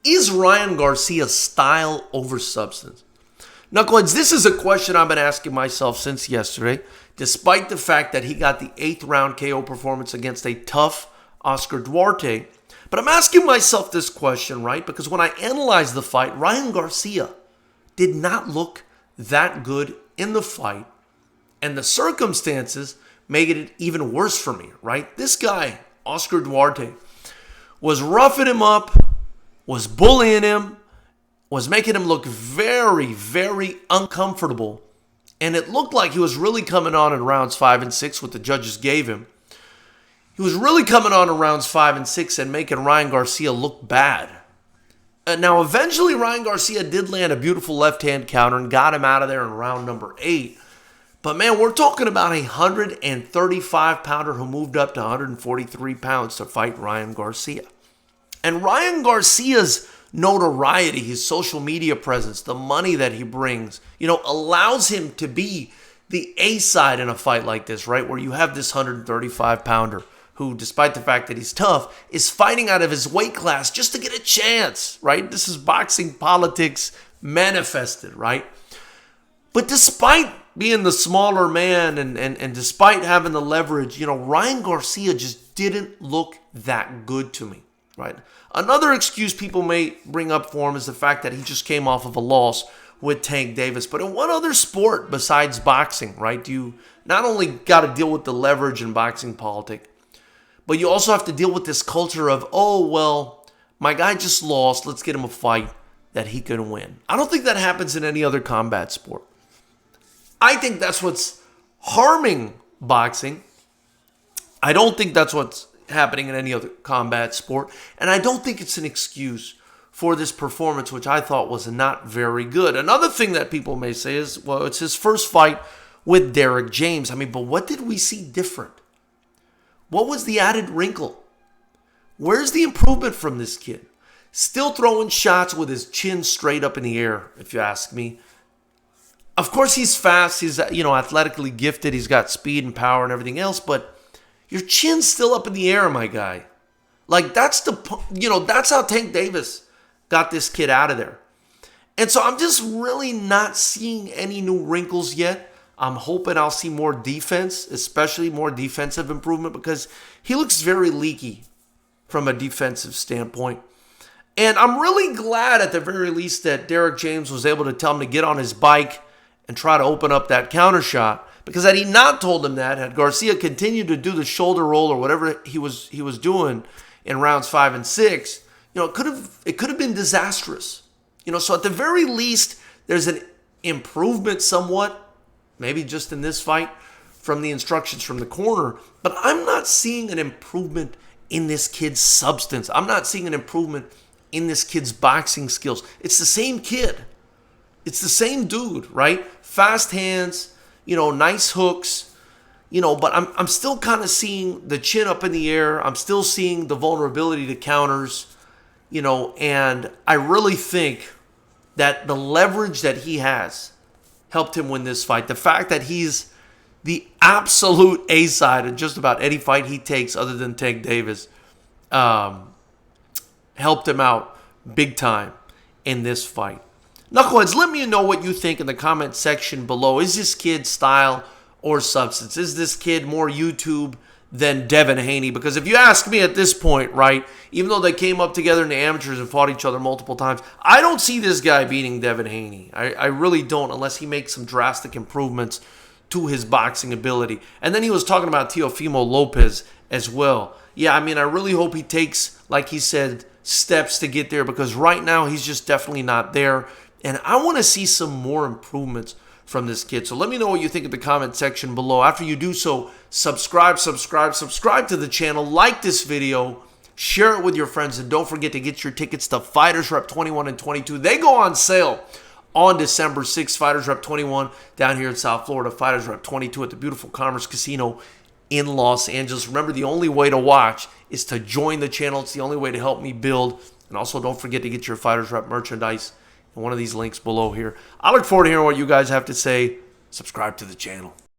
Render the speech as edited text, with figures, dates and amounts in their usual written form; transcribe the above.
Is Ryan Garcia style over substance? Knuckleheads, this is a question I've been asking myself since yesterday, despite the fact that he got the 8th round KO performance against a tough Oscar Duarte. But I'm asking myself this question, right? Because when I analyzed the fight, Ryan Garcia did not look that good in the fight. And the circumstances made it even worse for me, right? This guy, Oscar Duarte, was roughing him up, was bullying him, was making him look very, very uncomfortable. And it looked like he was really coming on in rounds 5 and 6, what the judges gave him. He was really coming on in rounds 5 and 6 and making Ryan Garcia look bad. Now, eventually, Ryan Garcia did land a beautiful left-hand counter and got him out of there in round number 8. But, man, we're talking about a 135-pounder who moved up to 143 pounds to fight Ryan Garcia. And Ryan Garcia's notoriety, his social media presence, the money that he brings, allows him to be the A-side in a fight like this, right? Where you have this 135-pounder who, despite the fact that he's tough, is fighting out of his weight class just to get a chance, right? This is boxing politics manifested, right? But despite being the smaller man and despite having the leverage, Ryan Garcia just didn't look that good to me. Right. Another excuse people may bring up for him is the fact that he just came off of a loss with Tank Davis. But in what other sport besides boxing, right, do you not only got to deal with the leverage in boxing politic, but you also have to deal with this culture of, oh, well, my guy just lost. Let's get him a fight that he can win. I don't think that happens in any other combat sport. I think that's what's harming boxing. I don't think that's what's happening in any other combat sport. And I don't think it's an excuse for this performance, which I thought was not very good. Another thing that people may say is, well, it's his first fight with Derek James. But what did we see different? What was the added wrinkle? Where's the improvement from this kid? Still throwing shots with his chin straight up in the air, if you ask me. Of course, he's fast. He's, athletically gifted. He's got speed and power and everything else, but your chin's still up in the air, my guy. Like, that's how Tank Davis got this kid out of there. And so I'm just really not seeing any new wrinkles yet. I'm hoping I'll see more defense, especially more defensive improvement, because he looks very leaky from a defensive standpoint. And I'm really glad at the very least that Derek James was able to tell him to get on his bike and try to open up that counter shot. Because had he not told him that, had Garcia continued to do the shoulder roll or whatever he was doing in rounds 5 and 6, it could have been disastrous. So at the very least, there's an improvement somewhat, maybe just in this fight, from the instructions from the corner. But I'm not seeing an improvement in this kid's substance. I'm not seeing an improvement in this kid's boxing skills. It's the same kid. It's the same dude, right? Fast hands, nice hooks, but I'm still kind of seeing the chin up in the air. I'm still seeing the vulnerability to counters, and I really think that the leverage that he has helped him win this fight. The fact that he's the absolute A-side in just about any fight he takes other than Tank Davis helped him out big time in this fight. Knuckleheads, let me know what you think in the comment section below. Is this kid style or substance? Is this kid more YouTube than Devin Haney? Because if you ask me at this point, right, even though they came up together in the amateurs and fought each other multiple times, I don't see this guy beating Devin Haney. I really don't, unless he makes some drastic improvements to his boxing ability. And then he was talking about Teofimo Lopez as well. Yeah, I really hope he takes, like he said, steps to get there, because right now he's just definitely not there. And I want to see some more improvements from this kid. So let me know what you think in the comment section below. After you do so, subscribe to the channel, like this video, share it with your friends, and don't forget to get your tickets to FightersRep 21 and 22. They go on sale on December 6th. FightersRep 21 down here in South Florida, FightersRep 22 at the beautiful Commerce Casino in Los Angeles. Remember, the only way to watch is to join the channel. It's the only way to help me build. And also, don't forget to get your FightersRep merchandise in one of these links below here. I look forward to hearing what you guys have to say. Subscribe to the channel.